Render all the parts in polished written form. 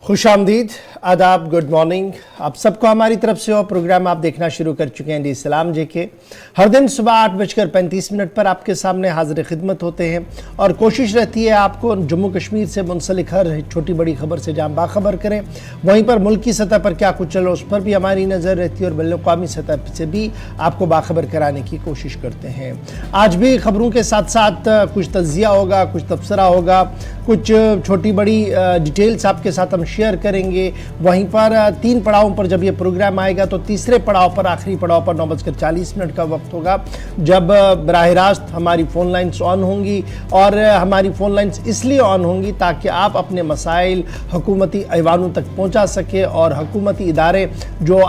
खुशामदीद, आदाब, good morning. आप सबको हमारी तरफ से और प्रोग्राम आप देखना शुरू कर चुके हैं डी सलाम जे के। हर दिन सुबह 8:35 पर आपके सामने हाजिर खिदमत होते हैं और कोशिश रहती है आपको जम्मू कश्मीर से मुंसलिक हर छोटी बड़ी खबर से जाम बाखबर करें। वहीं पर मुल्की सतह पर क्या कुछ चल रहा है उस पर भी हमारी नज़र रहती है और बैनुल-अक़वामी सतह से भी आपको बाखबर कराने की कोशिश करते हैं। आज भी खबरों के साथ साथ कुछ तज़िया होगा, कुछ तबसरा होगा, कुछ छोटी बड़ी डिटेल्स आपके साथ हम शेयर करेंगे। वहीं पर 3 पड़ावों पर जब ये प्रोग्राम आएगा तो तीसरे पड़ाव पर, आखिरी पड़ाव पर 9:40 का वक्त होगा जब बराह रास्त हमारी फ़ोन लाइन्स ऑन होंगी। और हमारी फ़ोन लाइन्स इसलिए ऑन होंगी ताकि आप अपने मसाइल हुकूमती ऐवानों तक पहुंचा सके और हुकूमती इदारे जो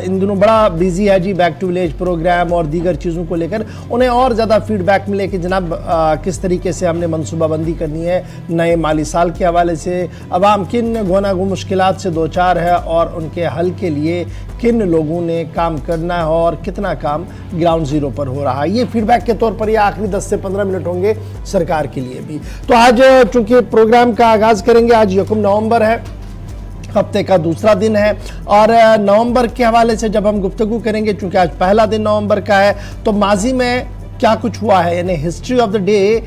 इन दिनों बड़ा बिजी है जी, बैक टू विलेज प्रोग्राम और दीगर चीज़ों को लेकर, उन्हें और ज़्यादा फीडबैक मिले कि जनाब किस तरीके से हमने मनसूबाबंदी करनी है नए माली साल के हवाले से, अवाम किन गुनागो मुश्किलात से दो चार है और उनके हल के लिए किन लोगों ने काम करना है और कितना काम ग्राउंड ज़ीरो पर हो रहा है। ये फीडबैक के तौर पर ये आखिरी 10 से 15 मिनट होंगे सरकार के लिए भी। तो आज चूँकि प्रोग्राम का आगाज़ करेंगे, आज 1 नवंबर है, हफ्ते का दूसरा दिन है और नवंबर के हवाले से जब हम गुफ्तगू करेंगे, चूँकि आज पहला दिन नवंबर का है, तो माजी में क्या कुछ हुआ है, यानी हिस्ट्री ऑफ द डे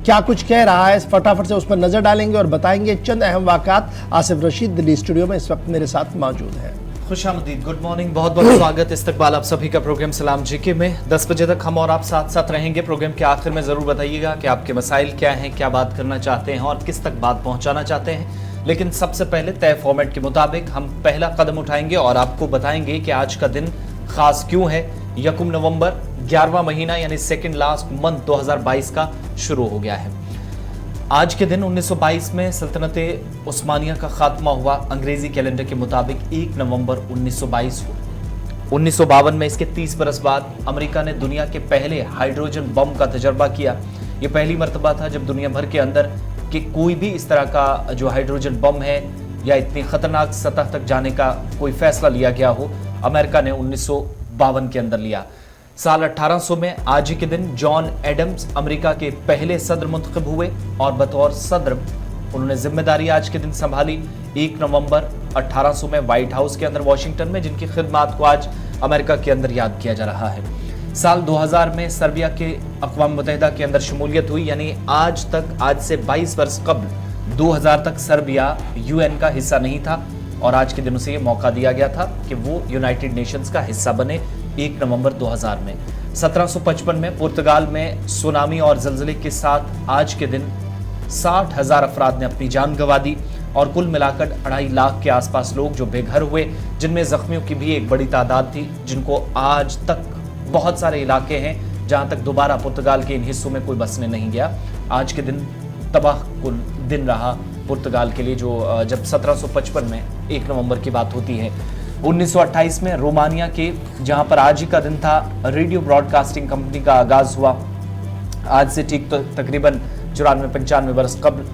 क्या कुछ कह रहा है, फटाफट से उस पर नज़र डालेंगे और बताएंगे चंद अहम वाक़ात। आसिफ रशीद दिल्ली स्टूडियो में इस वक्त मेरे साथ मौजूद है। खुशामदीद, गुड मॉर्निंग, बहुत बहुत स्वागत, इस्तकबाल आप सभी का प्रोग्राम सलाम जीके में। 10 बजे तक हम और आप साथ साथ रहेंगे। प्रोग्राम के आखिर में ज़रूर बताइएगा कि आपके मसाइल क्या हैं, क्या बात करना चाहते हैं और किस तक बात पहुँचाना चाहते हैं। लेकिन सबसे पहले तय फॉर्मेट के मुताबिक हम पहला कदम उठाएंगे और आपको बताएंगे कि आज का दिन खास क्यों है। 1 नवंबर 11वां महीना यानी सेकंड लास्ट मंथ 2022 का शुरू हो गया है। आज के दिन 1922 में सल्तनत उस्मानिया का खात्मा हुआ। अंग्रेजी कैलेंडर के मुताबिक 1 नवंबर 1922 को 1952 में इसके 30 बरस बाद अमेरिका ने दुनिया के पहले हाइड्रोजन बम का तजर्बा किया। यह पहली मर्तबा था जब दुनिया भर के अंदर कि कोई भी इस तरह का जो हाइड्रोजन बम है या इतनी खतरनाक सतह तक जाने का कोई फैसला लिया गया हो, अमेरिका ने 1952 के अंदर लिया। साल 1800 में आज ही के दिन जॉन एडम्स अमेरिका के पहले सदर मुंतखब हुए और बतौर सदर उन्होंने जिम्मेदारी आज के दिन संभाली। 1 नवंबर 1800 में व्हाइट हाउस के अंदर वाशिंगटन में, जिनकी खिदमत को आज अमेरिका के अंदर याद किया जा रहा है। साल 2000 में सर्बिया के अक़वाम मुत्तहिदा के अंदर शमूलियत हुई, यानी आज तक, आज से 22 वर्ष कबल 2000 तक सर्बिया यूएन का हिस्सा नहीं था और आज के दिन उसे ये मौका दिया गया था कि वो यूनाइटेड नेशंस का हिस्सा बने 1 नवंबर 2000 में। 1755 में पुर्तगाल में सुनामी और ज़लज़ले के साथ आज के दिन 60,000 अफराद ने अपनी जान गंवा दी और कुल मिलाकर 2.5 लाख के आसपास लोग जो बेघर हुए, जिनमें ज़ख्मियों की भी एक बड़ी तादाद थी, जिनको आज तक बहुत सारे इलाके हैं जहाँ तक दोबारा पुर्तगाल के इन हिस्सों में कोई बसने नहीं गया। आज के दिन तबाह कुल दिन रहा पुर्तगाल के लिए, जो जब 1755 में 1 नवंबर की बात होती है। 1928 में रोमानिया के, जहां पर आज ही का दिन था, रेडियो ब्रॉडकास्टिंग कंपनी का आगाज हुआ। आज से ठीक तो तकरीबन 94-95 बरस कबल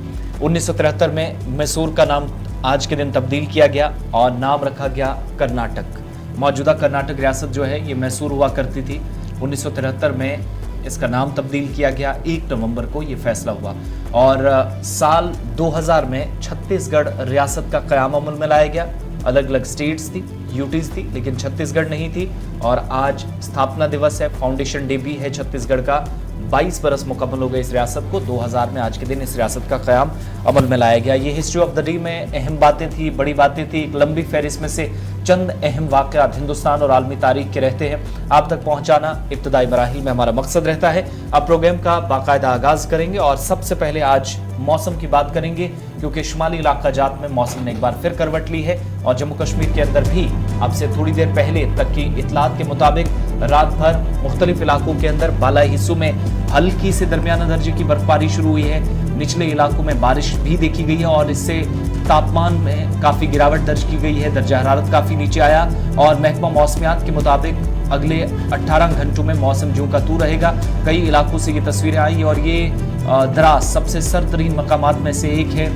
1973 में मैसूर का नाम आज के दिन तब्दील किया गया और नाम रखा गया कर्नाटक। मौजूदा कर्नाटक रियासत जो है ये मैसूर हुआ करती थी। 1973 में इसका नाम तब्दील किया गया। 1 नवंबर को ये फैसला हुआ और साल 2000 में छत्तीसगढ़ रियासत का क़याम अमल में लाया गया। अलग अलग स्टेट्स थी, यूटीज थी, लेकिन छत्तीसगढ़ नहीं थी और आज स्थापना दिवस है, फाउंडेशन डे भी है छत्तीसगढ़ का। 22 बरस मुकम्मल हो गए इस रियासत को। 2000 में आज के दिन इस रियासत का क़याम अमल में लाया गया। ये हिस्ट्री ऑफ द डे में अहम बातें थी, बड़ी बातें थी। एक लंबी फहरिस्त में से चंद अहम वाक़यात हिंदुस्तान और आलमी तारीख के रहते हैं, आप तक पहुँचाना इब्तदाई मराहिल में हमारा मकसद रहता है। अब प्रोग्राम का बाकायदा आगाज़ करेंगे और सबसे पहले आज मौसम की बात करेंगे, क्योंकि शुमाली इलाका जात में मौसम ने एक बार फिर करवट ली है और जम्मू कश्मीर के अंदर भी अब से थोड़ी देर पहले तक की इतलात के मुताबिक रात भर मुख्तलिफ इलाकों के अंदर बालाई हिस्सों में हल्की से दरमियाना दर्जे की बर्फबारी शुरू हुई है। निचले इलाकों में बारिश भी देखी गई है और इससे तापमान में काफ़ी गिरावट दर्ज की गई है। दर्जा हरारत काफ़ी नीचे आया और महकमा मौसमियात के मुताबिक अगले 18 घंटों में मौसम जूं का तू रहेगा। कई इलाकों से ये तस्वीरें आई और ये दराज सबसे सरतरीन मकामात में से एक है।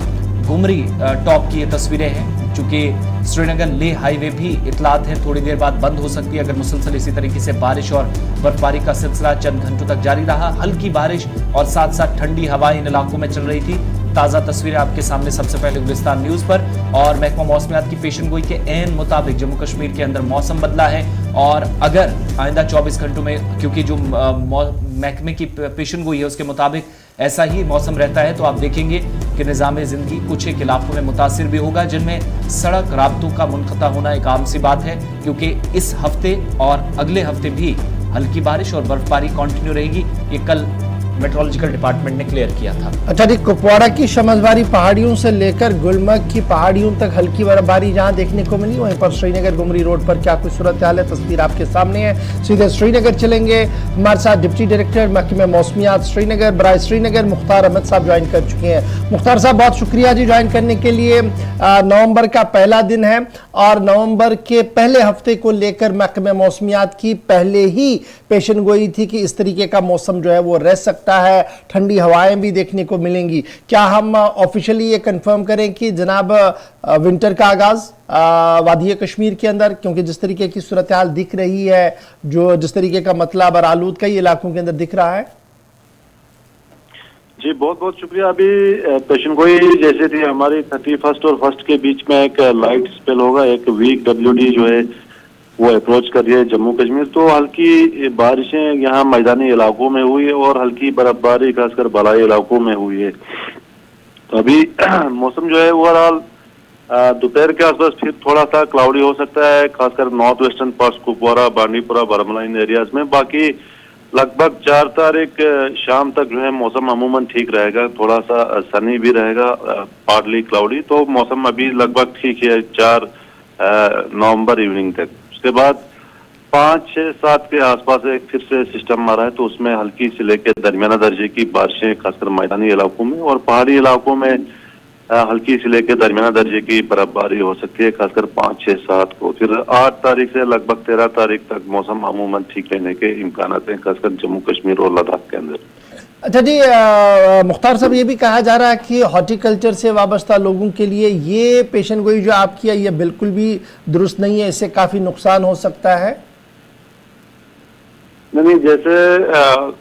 घुमरी टॉप की ये तस्वीरें हैं, चूँकि श्रीनगर लेह हाईवे भी इतलात है थोड़ी देर बाद बंद हो सकती है अगर मुसलसल इसी तरीके से बारिश और बर्फबारी का सिलसिला चंद घंटों तक जारी रहा। हल्की बारिश और साथ साथ ठंडी हवाएं इन इलाकों में चल रही थी। ताज़ा तस्वीरें आपके सामने सबसे पहले गुलिस्तान न्यूज़ पर। और महकमा मौसमियात की पेशन गोई के ऐन मुताबिक जम्मू कश्मीर के अंदर मौसम बदला है और अगर आइंदा 24 घंटों में, क्योंकि जो महकमे की पेशन गोई है उसके मुताबिक ऐसा ही मौसम रहता है, तो आप देखेंगे कि निज़ाम ज़िंदगी कुछ एक इलाकों में मुतासिर भी होगा, जिनमें सड़क राब्तों का मुनक़ता होना एक आम सी बात है, क्योंकि इस हफ्ते और अगले हफ्ते भी हल्की बारिश और बर्फबारी कंटिन्यू रहेगी। ये कल मेट्रोलॉजिकल डिपार्टमेंट ने क्लियर किया था। अच्छा जी, कुपवाड़ा की शमसबारी पहाड़ियों से लेकर गुलमर्ग की पहाड़ियों तक हल्की बर्फबारी जहां देखने को मिली, वहीं पर श्रीनगर गुमरी रोड पर क्या कुछ सूरत हाल है, तस्वीर आपके सामने है। सीधे श्रीनगर चलेंगे, हमारे साथ डिप्टी डायरेक्टर महकमे मौसमियात श्रीनगर बराए श्रीनगर मुख्तार अहमद साहब ज्वाइन कर चुके हैं। मुख्तार साहब, बहुत शुक्रिया जी ज्वाइन करने के लिए। नवंबर का पहला दिन है और नवंबर के पहले हफ्ते को लेकर महकमे मौसमियात की पहले ही पेशन गोई थी कि इस तरीके का मौसम जो है वो रह सकता है, ठंडी हवाएं भी देखने को मिलेंगी। क्या हम ऑफिशियली ये कंफर्म करें कि जनाब विंटर का आगाज वादी कश्मीर के अंदर, क्योंकि जिस तरीके की सूरत हाल दिख रही है, जो जिस तरीके का मतलब और आलूद कई इलाकों के अंदर दिख रहा है? जी बहुत बहुत शुक्रिया। अभी पेशन गोई जैसे थी हमारी 31 और 1 के बीच में एक लाइट स्पेल होगा, एक वीक WD जो है वो अप्रोच कर रही है जम्मू कश्मीर, तो हल्की बारिशें यहाँ मैदानी इलाकों में हुई है और हल्की बर्फबारी खासकर बलाई इलाकों में हुई है। तो अभी मौसम जो है ओवरऑल दोपहर के आसपास फिर थोड़ा सा क्लाउडी हो सकता है, खासकर north western parts Kupwara, Bandipora, Baramulla इन एरियाज में। बाकी लगभग 4 तारीख शाम तक जो है मौसम अमूमन ठीक रहेगा, थोड़ा सा सनी भी रहेगा, पार्टली क्लाउडी, तो मौसम अभी लगभग ठीक है 4 नवंबर इवनिंग तक। उसके बाद 5, 6, 7 के आसपास एक फिर से सिस्टम आ रहा है, तो उसमें हल्की से लेकर दरमियाना दर्जे की बारिशें खासकर मैदानी इलाकों में और पहाड़ी इलाकों में हल्की से लेकर दरमियाना दर्जे की बर्फबारी हो सकती है, खासकर 5, 6, 7 को। फिर 8 तारीख से लगभग 13 तारीख तक मौसम अमूमन ठीक रहने के इम्कान हैं, खासकर जम्मू कश्मीर और लद्दाख के अंदर। अच्छा जी, मुख्तार साहब, ये भी कहा जा रहा है कि हॉर्टिकल्चर से वाबस्ता लोगों के लिए ये पेशन गोई जो आपकी है ये बिल्कुल भी दुरुस्त नहीं है, इससे काफी नुकसान हो सकता है। नहीं, जैसे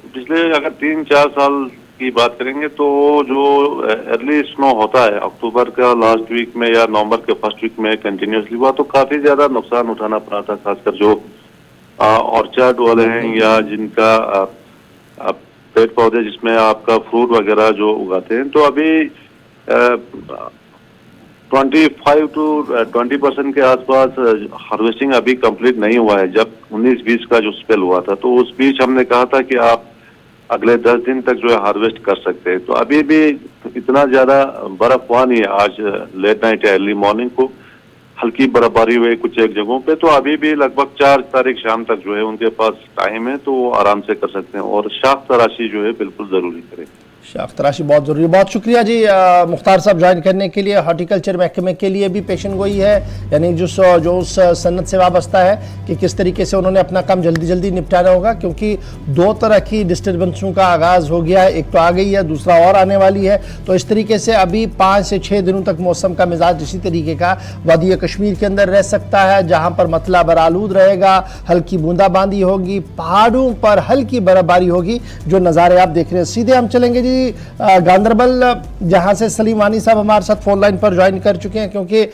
पिछले अगर 3-4 साल की बात करेंगे तो जो अर्ली स्नो होता है अक्टूबर का लास्ट वीक में या नवंबर के फर्स्ट वीक में कंटिन्यूसली हुआ, तो काफी ज्यादा नुकसान उठाना पड़ा था, खासकर जो ऑर्चर्ड वाले हैं या जिनका पेड़ पौधे जिसमें आपका फ्रूट वगैरह जो उगाते हैं। तो अभी 25 to 20% के आसपास हार्वेस्टिंग अभी कंप्लीट नहीं हुआ है। जब 19-20 का जो स्पेल हुआ था तो उस बीच हमने कहा था कि आप अगले 10 दिन तक जो है हार्वेस्ट कर सकते हैं। तो अभी भी इतना ज्यादा बर्फ हुआ नहीं है। आज लेट नाइट या अर्ली मॉर्निंग को हल्की बर्फबारी हुई कुछ एक जगहों पे, तो अभी भी लगभग 4 तारीख शाम तक जो है उनके पास टाइम है, तो वो आराम से कर सकते हैं और शाख तराशी जो है बिल्कुल जरूरी करें। शाख तराशी बहुत जरूरी है। बहुत शुक्रिया जी मुख्तार साहब ज्वाइन करने के लिए। हॉर्टिकल्चर महकमे के लिए भी पेशन गोई है, यानी जो उस सन्नत से वाबस्ता है कि किस तरीके से उन्होंने अपना काम जल्दी जल्दी निपटाना होगा, क्योंकि 2 तरह की डिस्टर्बेंसों का आगाज हो गया है, एक तो आ गई है, दूसरा और आने वाली है। तो इस तरीके से अभी 5 से 6 दिनों तक मौसम का मिजाज इसी तरीके का वादी कश्मीर के अंदर रह सकता है, जहां पर मतला बरालूद रहेगा, हल्की बूंदाबांदी होगी, पहाड़ों पर हल्की बर्फबारी होगी, जो नज़ारे आप देख रहे हैं। सीधे हम चलेंगे जी गांदरबल, जहां से सलीम वानी साहब हमारे साथ फोन लाइन पर ज्वाइन कर चुके हैं, क्योंकि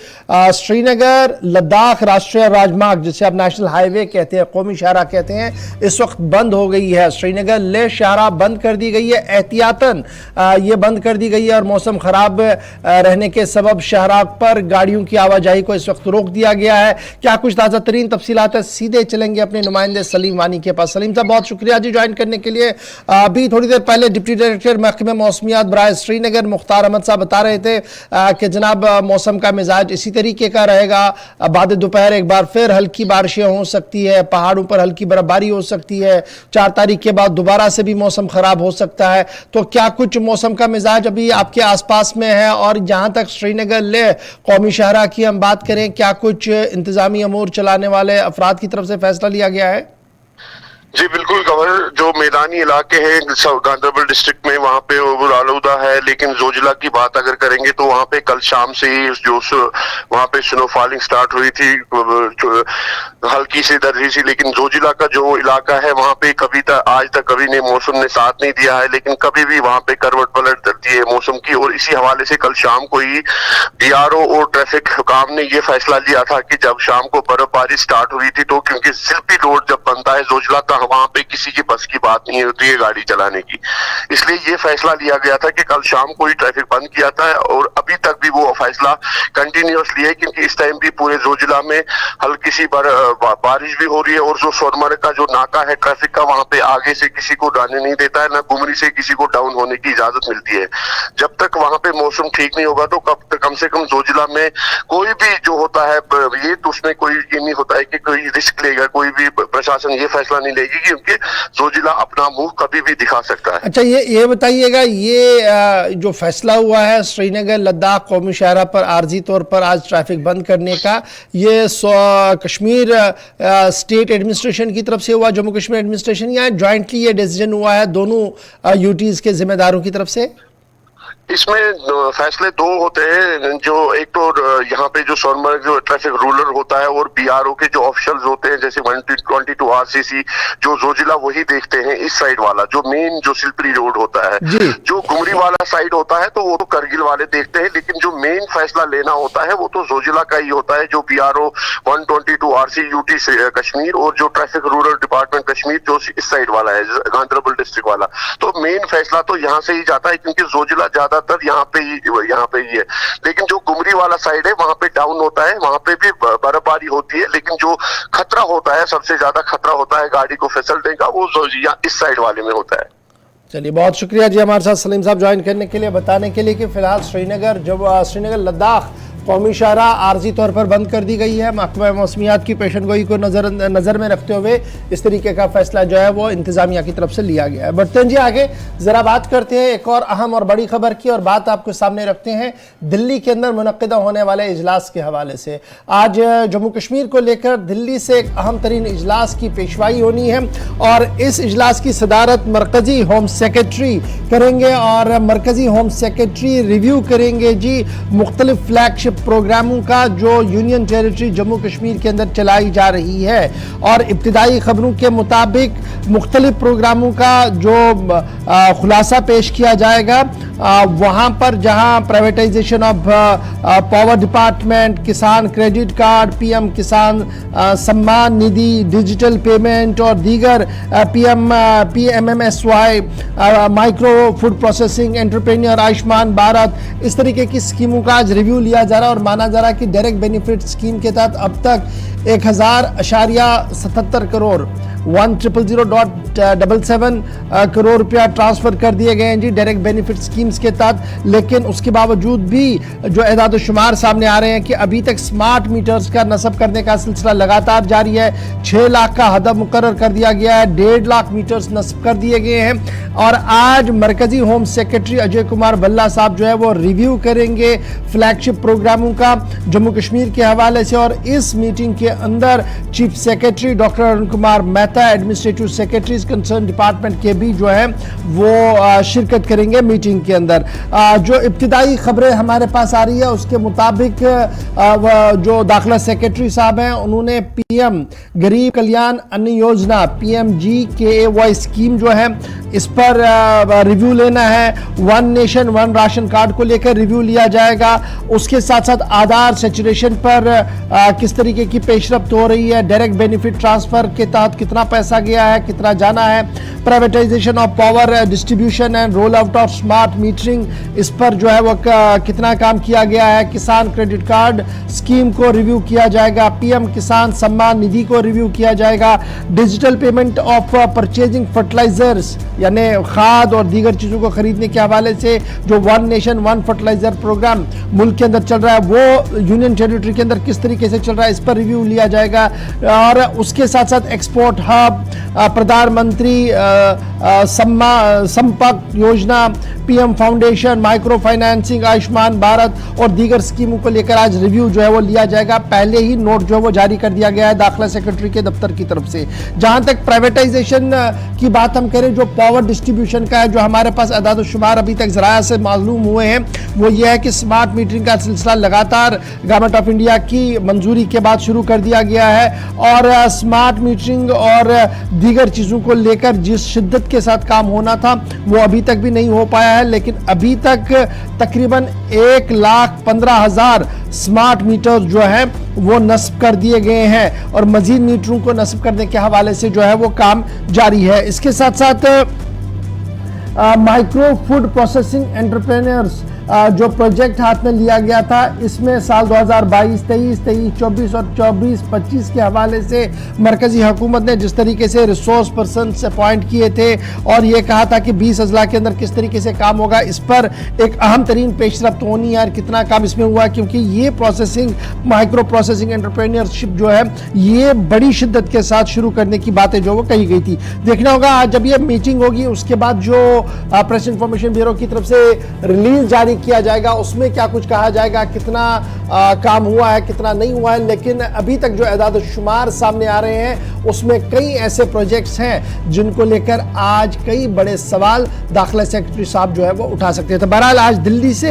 श्रीनगर लद्दाख राष्ट्रीय राजमार्ग, जिसे आप नेशनल हाईवे कहते हैं, कौमी शाहरा कहते हैं, इस वक्त बंद हो गई है। श्रीनगर ले शाहरा बंद कर दी गई है, एहतियातन ये बंद कर दी गई है और मौसम खराब रहने के सबब शाहरा पर गाड़ियों की आवाजाही को इस वक्त रोक दिया गया है। क्या कुछ ताज़ा तरीन तफसीलात है, सीधे चलेंगे अपने नुमाइंदे सलीम वानी के पास। सलीम साहब बहुत शुक्रिया जी ज्वाइन करने के लिए। अभी थोड़ी देर पहले डिप्टी डायरेक्टर महकमे मौसमियात बराए श्रीनगर मुख्तार अहमद साहब बता रहे थे कि जनाब मौसम का मिजाज इसी तरीके का रहेगा। बाद दोपहर एक बार फिर हल्की बारिशें हो सकती है, पहाड़ों पर हल्की बर्फबारी हो सकती है, 4 तारीख के बाद दोबारा से भी मौसम खराब हो सकता है। तो क्या कुछ मौसम का मिजाज अभी आपके आसपास में है? और जहां तक श्रीनगर ले कौमी शहरा की हम बात करें, क्या कुछ इंतजामी अमूर चलाने वाले अफराद की तरफ से फैसला लिया गया है? जी बिल्कुल गवर्नर, जो मैदानी इलाके हैं गांदरबल डिस्ट्रिक्ट में वहाँ पे ओवर आलूदा है, लेकिन जोजिला की बात अगर करेंगे तो वहाँ पे कल शाम से ही जो वहाँ पे स्नो फॉलिंग स्टार्ट हुई थी। हल्की सी दर्जी सी, लेकिन जोजिला का जो इलाका है वहां पे कभी तक आज तक कभी ने मौसम ने साथ नहीं दिया है, लेकिन कभी भी वहां पे करवट पलट करती है मौसम की। और इसी हवाले से कल शाम को ही बीआरओ और ट्रैफिक हुकाम ने ये फैसला लिया था कि जब शाम को बर्फबारी स्टार्ट हुई थी, तो क्योंकि सिल्पी रोड जब बनता है जोजिला का, वहां पे किसी की बस की बात नहीं होती है गाड़ी चलाने की, इसलिए ये फैसला लिया गया था कि कल शाम को ही ट्रैफिक बंद किया था। और अभी तक भी वो फैसला कंटिन्यूअसली है, क्योंकि इस टाइम भी पूरे जोजिला में हल्की सी बारिश भी हो रही है। और जो सोनमर्ग का जो नाका है ट्रैफिक का, वहां पे आगे से किसी को जाने नहीं देता है, ना गुमरी से किसी को डाउन होने की इजाजत मिलती है। जब तक वहां पे मौसम ठीक नहीं होगा, तो कम से कम जोजिला में कोई भी जो होता है ये तो उसमें कोई ये नहीं होता है कि कोई रिस्क लेगा, कोई भी प्रशासन ये फैसला नहीं लेगी, क्योंकि जोजिला अपना मुंह कभी भी दिखा सकता है। अच्छा, ये बताइएगा, ये जो फैसला हुआ है श्रीनगर लद्दाख कौमी शाहरा पर आर्जी तौर पर आज ट्रैफिक बंद करने का, ये कश्मीर स्टेट एडमिनिस्ट्रेशन की तरफ से हुआ, जम्मू कश्मीर एडमिनिस्ट्रेशन, या जॉइंटली ये डिसीजन हुआ है दोनों यूटीज के जिम्मेदारों की तरफ से? इसमें फैसले दो होते हैं, जो एक तो यहाँ पे जो सोनमर्ग जो ट्रैफिक रूलर होता है और बीआरओ के जो ऑफिशियल्स होते हैं, जैसे 122 आरसीसी, जो जोजिला वही देखते हैं इस साइड वाला, जो मेन जो सिलपरी रोड होता है। जो गुमरी वाला साइड होता है तो वो तो करगिल वाले देखते हैं, लेकिन जो मेन फैसला लेना होता है वो तो जोजिला का ही होता है, जो बीआरओ 122 आरसी यूटी कश्मीर और जो ट्रैफिक रूरल डिपार्टमेंट कश्मीर जो इस साइड वाला है, गांधरबल डिस्ट्रिक्ट वाला। तो मेन फैसला तो यहाँ से ही जाता है, क्योंकि जोजिला ज्यादा यहाँ पे ही है। लेकिन जो गुमरी वाला साइड है वहां पे डाउन होता है, वहां पे भी बर्फबारी होती है, लेकिन जो खतरा होता है, सबसे ज्यादा खतरा होता है गाड़ी को फिसलने का, वो इस साइड वाले में होता है। चलिए, बहुत शुक्रिया जी हमारे साथ सलीम साहब ज्वाइन करने के लिए, बताने के लिए कि फिलहाल श्रीनगर लद्दाख कौमी शाहरा आर्जी तौर पर बंद कर दी गई है। महकमा मौसमियात की पेशेनगोई को नज़र में रखते हुए इस तरीके का फैसला जो है वो इंतजामिया की तरफ से लिया गया है। बढ़ते हैं जी आगे, ज़रा बात करते हैं एक और अहम और बड़ी खबर की, और बात आपके सामने रखते हैं दिल्ली के अंदर मुनक्किदा होने वाले इजलास के हवाले से। आज जम्मू कश्मीर को लेकर दिल्ली से एक अहम तरीन इजलास की पेशवाई होनी है, और इस इजलास की सदारत मरकजी होम सेक्रेटरी करेंगे, और मरकजी होम सेक्रेटरी रिव्यू करेंगे जी मुख्तलिफ फ्लैगशिप प्रोग्रामों का जो यूनियन टेरिटरी जम्मू कश्मीर के अंदर चलाई जा रही है। और इब्तिदाई खबरों के मुताबिक मुख्तलिफ प्रोग्रामों का जो खुलासा पेश किया जाएगा, वहाँ पर जहाँ प्राइवेटाइजेशन ऑफ पावर डिपार्टमेंट, किसान क्रेडिट कार्ड, पीएम किसान सम्मान निधि, डिजिटल पेमेंट और दीगर PMMSY, micro food processing, entrepreneur, Ayushman Bharat, इस तरीके की स्कीमों का आज रिव्यू लिया जा रहा है। और माना जा रहा है कि डायरेक्ट बेनिफिट स्कीम के तहत अब तक 1000.77 करोड़ 1000.77 करोड़ रुपया ट्रांसफर कर दिए गए हैं जी डायरेक्ट बेनिफिट स्कीम्स के तहत। लेकिन उसके बावजूद भी जो एदाद शुमार सामने आ रहे हैं कि अभी तक स्मार्ट मीटर्स का नस्ब करने का सिलसिला लगातार जारी है। 6 लाख का हदफ मुकर्रर कर दिया गया है, 1.5 लाख मीटर्स नस्ब कर दिए गए हैं। और आज मरकजी होम सेक्रेटरी अजय कुमार भल्ला साहब जो है वो रिव्यू करेंगे फ्लैगशिप प्रोग्रामों का जम्मू कश्मीर के हवाले से। और इस मीटिंग के अंदर chief secretary doctor Arun Kumar Mehta, administrative secretaries concern department के भी जो है वो शिरकत करेंगे मीटिंग के अंदर। जो इब्तिदाई खबरें हमारे पास आ रही है उसके मुताबिक जो दाखिला सेक्रेटरी साहब हैं उन्होंने पीएम गरीब कल्याण अन्न योजना PMGKAY स्कीम जो है इस पर रिव्यू लेना है। 1 नेशन 1 राशन कार्ड को लेकर रिव्यू लिया जाएगा। उसके साथ साथ आधार सैचुरेशन पर किस तरीके की पेशरफ्त हो रही है, डायरेक्ट बेनिफिट ट्रांसफर के तहत कितना पैसा गया है, कितना जाना है, privatisation of power distribution and roll out of smart metering, इस पर जो है वो कितना काम किया गया है। किसान क्रेडिट कार्ड स्कीम को रिव्यू किया जाएगा। PM किसान सम्मान निधि को रिव्यू किया जाएगा। Digital payment of purchasing fertilizers यानी खाद और दीगर चीज़ों को खरीदने के हवाले से जो 1 नेशन 1 फर्टिलाइजर प्रोग्राम मुल्क के अंदर चल रहा है वो यूनियन टेरिटरी के अंदर किस तरीके से चल रहा है, इस पर रिव्यू लिया जाएगा। और उसके साथ साथ एक्सपोर्ट हब, प्रधानमंत्री संपर्क योजना, PM foundation, micro financing, Ayushman Bharat और दीगर स्कीमों को लेकर आज रिव्यू जो है वो लिया जाएगा। पहले ही नोट जो है वो जारी कर दिया गया है दाखिला सेक्रेटरी के दफ्तर की तरफ से। जहां तक प्राइवेटाइजेशन की बात हम करें, जो पावर डिस्ट्रीब्यूशन का है। जो हमारे पास अदाद शुमार अभी तक ज़राया से मालूम हुए हैं वो ये है कि स्मार्ट मीटरिंग का सिलसिला लगातार गवर्नमेंट ऑफ इंडिया की मंजूरी के बाद शुरू कर दिया गया है और स्मार्ट मीटरिंग और दीगर चीज़ों को लेकर जिस शिद्दत के साथ काम होना था वो अभी तक भी नहीं हो पाया है, लेकिन अभी तक तकरीबन 1,15,000 स्मार्ट मीटर जो है वो नस्ब कर दिए गए हैं और मजीद मीटरों को नस्ब करने के हवाले से जो है वो काम जारी है। इसके साथ साथ माइक्रो फूड प्रोसेसिंग एंटरप्रेन्योर्स जो प्रोजेक्ट हाथ में लिया गया था, इसमें साल 2022, 23, 24 और 24-25 के हवाले से मरकजी हुकूमत ने जिस तरीके से रिसोर्स पर्सन अपॉइंट किए थे और ये कहा था कि 20 अजला के अंदर किस तरीके से काम होगा, इस पर एक अहम तरीन पेशरफ्त होनी है। कितना काम इसमें हुआ है, क्योंकि ये प्रोसेसिंग माइक्रो प्रोसेसिंग एंटरप्रेन्योरशिप जो है ये बड़ी शिद्दत के साथ शुरू करने की बातें जो वो कही गई थी। देखना होगा आज जब ये मीटिंग होगी उसके बाद जो प्रेस इंफॉर्मेशन ब्यूरो की तरफ से रिलीज जारी किया जाएगा उसमें क्या कुछ कहा जाएगा, कितना काम हुआ है कितना नहीं हुआ है। लेकिन अभी तक जो एदाद शुमार सामने आ रहे हैं उसमें कई ऐसे प्रोजेक्ट्स हैं जिनको लेकर आज कई बड़े सवाल दाखिला सेक्रेटरी साहब जो है वो उठा सकते हैं। तो बहरहाल आज दिल्ली से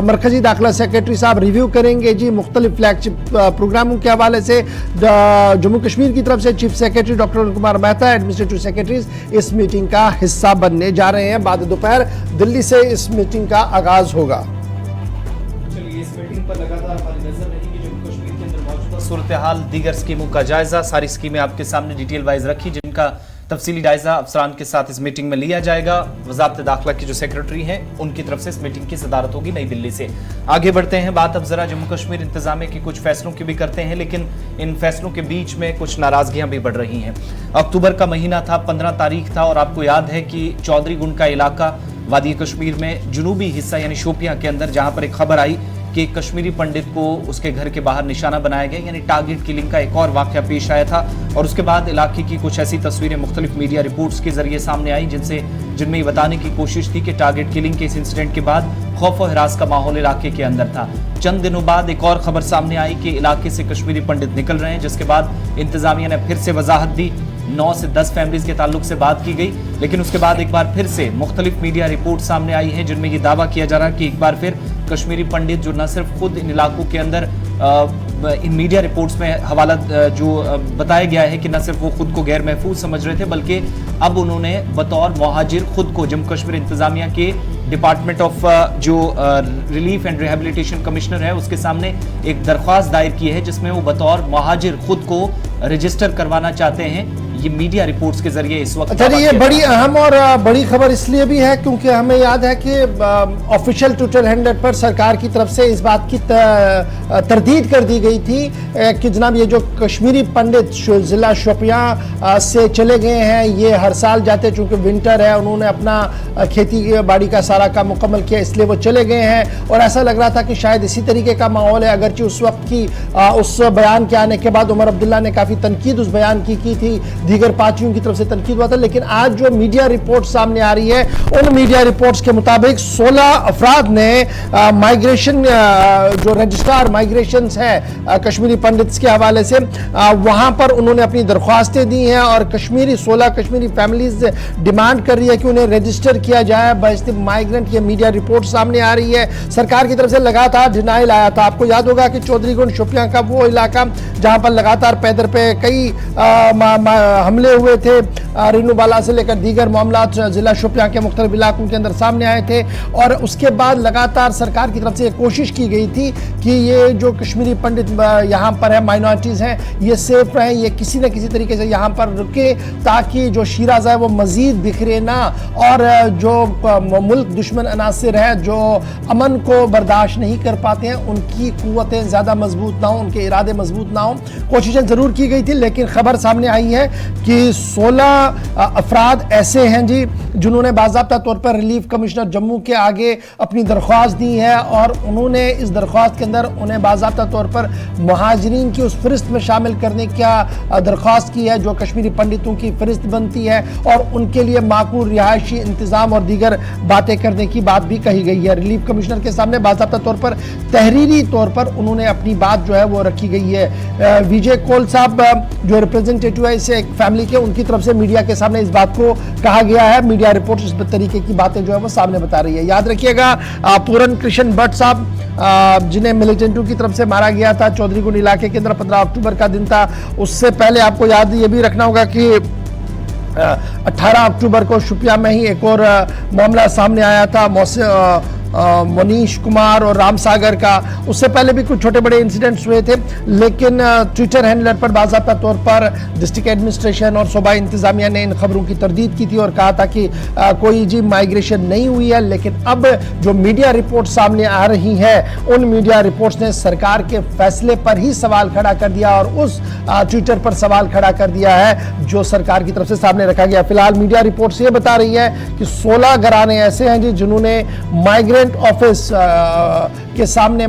मरकजी दाखिला सेक्रेटरी साहब रिव्यू करेंगे जी मुख्तलिफ फ्लैगशिप प्रोग्रामों के हवाले से। जम्मू कश्मीर की तरफ से chief secretary doctor Arun Kumar Mehta administrative secretaries इस मीटिंग का हिस्सा बनने जा रहे हैं। बाद दोपहर दिल्ली से इस मीटिंग का आगाज होगा। चलिए इस मीटिंग पर लगातार हमारी नजर रहेगी। जम्मू कश्मीर के अंदर मौजूदा सूरत हाल, दीगर स्कीमों का जायजा, सारी स्कीमें आपके सामने डिटेल वाइज रखी जिनका तफसीली जायजा अफसरान के साथ इस मीटिंग में लिया जाएगा। वजारत दाखिला की जो सेक्रेटरी हैं उनकी तरफ से इस मीटिंग की सदारत होगी नई दिल्ली से। आगे बढ़ते हैं, बात अब जरा जम्मू कश्मीर इंतजामिया के कुछ फैसलों की भी करते हैं, लेकिन इन फैसलों के बीच में कुछ नाराजगियां भी बढ़ रही हैं। अक्टूबर का महीना था, 15 तारीख था और आपको याद है कि चौधरी गुंड का इलाका वादी कश्मीर में जुनूबी हिस्सा यानी शोपियां के अंदर जहां पर एक खबर आई कि कश्मीरी पंडित को उसके घर के बाहर निशाना बनाया गया यानी टारगेट किलिंग का एक और वाकया पेश आया था। और उसके बाद इलाके की कुछ ऐसी तस्वीरें मुख्तलिफ मीडिया रिपोर्ट्स के जरिए सामने आई जिनमें ये बताने की कोशिश थी कि टारगेट किलिंग के इस इंसिडेंट के बाद खौफ और हिरास का माहौल इलाके के अंदर था। चंद दिनों बाद एक और खबर सामने आई कि इलाके से कश्मीरी पंडित निकल रहे हैं, जिसके बाद इंतजामिया ने फिर से वजाहत दी। 9 से 10 फैमिलीज के ताल्लुक से बात की गई, लेकिन उसके बाद एक बार फिर से मुख्तलिफ मीडिया रिपोर्ट सामने आई है जिनमें ये दावा किया जा रहा है कि एक बार फिर कश्मीरी पंडित जो न सिर्फ खुद इन इलाकों के अंदर इन मीडिया रिपोर्ट्स में हवाला जो बताया गया है कि न सिर्फ वो खुद को गैर महफूज समझ रहे थे, बल्कि अब उन्होंने बतौर मुहाजिर खुद को जम्मू कश्मीर इंतजामिया के डिपार्टमेंट ऑफ जो रिलीफ एंड रिहेबिलिटेशन कमिश्नर है उसके सामने एक दरख्वास्त दायर की है जिसमें वो बतौर मुहाजिर खुद को रजिस्टर करवाना चाहते हैं। ये मीडिया रिपोर्ट्स के जरिए इस वक्त अच्छा, ये बड़ी अहम और बड़ी खबर इसलिए भी है क्योंकि हमें याद है कि ऑफिशियल ट्विटर हैंडल पर सरकार की तरफ से इस बात की तरदीद कर दी गई थी कि जनाब ये जो कश्मीरी पंडित जिला शोपियां से चले गए हैं ये हर साल जाते, चूंकि विंटर है उन्होंने अपना खेती बाड़ी का सारा काम मुकम्मल किया इसलिए वो चले गए हैं। और ऐसा लग रहा था कि शायद इसी तरीके का माहौल है, अगरचे उस वक्त की उस बयान के आने के बाद उमर अब्दुल्ला ने काफ़ी तनकीद उस बयान की थी, दीगर पार्टियों की तरफ से तनकीद हुआ था। लेकिन आज जो मीडिया रिपोर्ट सामने आ रही है उन मीडिया रिपोर्ट्स के मुताबिक 16 अफराद ने माइग्रेशन जो रजिस्ट्रार माइग्रेशन है कश्मीरी पंडित्स के हवाले से वहां पर उन्होंने अपनी दरख्वास्तें दी हैं और 16 कश्मीरी फैमिलीज डिमांड कर रही है कि उन्हें रजिस्टर किया जाए बहस्ते माइग्रेंट। ये मीडिया रिपोर्ट सामने आ रही है। सरकार की तरफ से लगातार डिनाइल आया था। आपको याद होगा कि चौधरी गुंड शोपियां का वो इलाका जहां पर लगातार पैदर पे कई हमले हुए थे, रिनूबाला से लेकर दीगर मामला जिला शोपियां के मुख्तलिफ इलाकों के अंदर सामने आए थे और उसके बाद लगातार सरकार की तरफ से कोशिश की गई थी कि ये जो कश्मीरी पंडित यहाँ पर है माइनॉरिटीज़ हैं ये सेफ रहें, ये किसी न किसी तरीके से यहाँ पर रुके ताकि जो शीराज़ है वो मज़ीद बिखरे ना और जो मुल्क दुश्मन अनासिर है जो अमन को बर्दाश्त नहीं कर पाते हैं उनकी क़ुव्वतें ज़्यादा मजबूत ना हो, उनके इरादे मजबूत ना हो। कोशिशें ज़रूर की गई थी, लेकिन खबर सामने आई है कि 16 अफराद ऐसे हैं जी जिन्होंने बाज़ाब्ता तौर पर रिलीफ कमिश्नर जम्मू के आगे अपनी दरख्वास्त दी है और उन्होंने इस दरख्वास्त के अंदर उन्हें बाज़ाब्ता तौर पर मुहाजिरीन की उस फहरिस्त में शामिल करने का दरख्वास्त की है जो कश्मीरी पंडितों की फहरिस्त बनती है और उनके लिए माकूल रिहायशी इंतज़ाम और दीगर बातें करने की बात भी कही गई है। रिलीफ कमिश्नर के सामने बाज़ाब्ता तौर पर तहरीरी तौर पर उन्होंने अपनी बात जो है वो रखी गई है। विजय कोल साहब जो रिप्रेजेंटेटिव है इस फैमिली के, उनकी तरफ से मीडिया के सामने इस बात को कहा गया है। मीडिया रिपोर्ट इस तरीके की बातें जो है वो सामने बता रही है। याद रखिएगा पूरन कृष्ण भट्ट साहब जिन्हें मिलिटेंटों की तरफ से मारा गया था चौधरी गुंड इलाके के अंदर 15 अक्टूबर का दिन था। उससे पहले आपको याद ये भी रखना होगा कि 18 अक्टूबर को शुपिया में ही एक और मामला सामने आया था मनीष कुमार और राम सागर का। उससे पहले भी कुछ छोटे बड़े इंसिडेंट्स हुए थे, लेकिन ट्विटर हैंडलर पर बाज़ाब्ता तौर पर डिस्ट्रिक्ट एडमिनिस्ट्रेशन और सूबाई इंतजामिया ने इन खबरों की तरदीद की थी और कहा था कि कोई जी माइग्रेशन नहीं हुई है। लेकिन अब जो मीडिया रिपोर्ट सामने आ रही है उन मीडिया रिपोर्ट्स ने सरकार के फैसले पर ही सवाल खड़ा कर दिया और उस ट्विटर पर सवाल खड़ा कर दिया है जो सरकार की तरफ से सामने रखा गया। फिलहाल मीडिया रिपोर्ट्स ये बता रही है कि 16 घराने ऐसे हैं जी जिन्होंने माइग्रेंट ऑफिस के सामने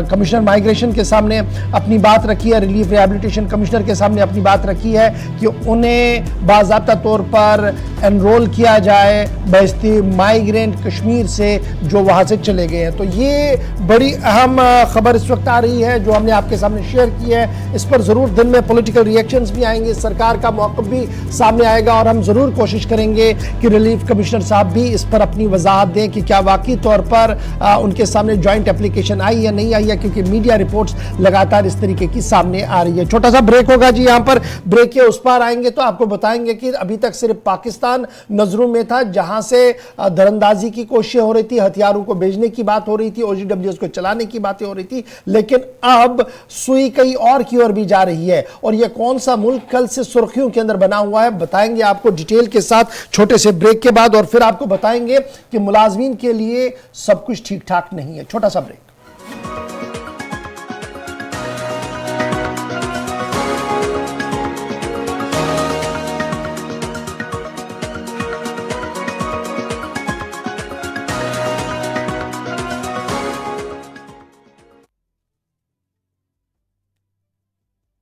कमिश्नर माइग्रेशन के सामने अपनी बात रखी है, रिलीफ रिहैबिलिटेशन कमिश्नर के सामने अपनी बात रखी है कि उन्हें बाज़ाब्ता तौर पर एनरोल किया जाए बहिस्ती माइग्रेंट कश्मीर से जो वहाँ से चले गए हैं। तो ये बड़ी अहम खबर इस वक्त आ रही है जो हमने आपके सामने शेयर की है। इस पर ज़रूर दिन में पॉलिटिकल रिएक्शंस भी आएंगे, सरकार का मौक़िफ़ भी सामने आएगा और हम ज़रूर कोशिश करेंगे कि रिलीफ कमिश्नर साहब भी इस पर अपनी वजाहत दें कि क्या वाकई तौर पर उनके सामने ज्वाइंट एप्लीकेशन आई या नहीं आई है, क्योंकि मीडिया रिपोर्ट्स लगातार इस तरीके की सामने आ रही है। छोटा सा ब्रेक होगा जी, यहाँ पर ब्रेक के उस पार आएंगे तो आपको बताएंगे कि अभी तक सिर्फ पाकिस्तान नजरों में था जहां से दरअंदाजी की कोशिशें हो रही थी, हथियारों को भेजने की बात हो रही थी, OGWs को चलाने की बातें हो रही थी, लेकिन अब सुई कहीं और की ओर भी जा रही है। और यह कौन सा मुल्क कल से सुर्खियों के अंदर बना हुआ है बताएंगे आपको डिटेल के साथ छोटे से ब्रेक के बाद, और फिर आपको बताएंगे कि मुलाजमीन के लिए सब कुछ ठीक ठाक नहीं है। छोटा सा ब्रेक।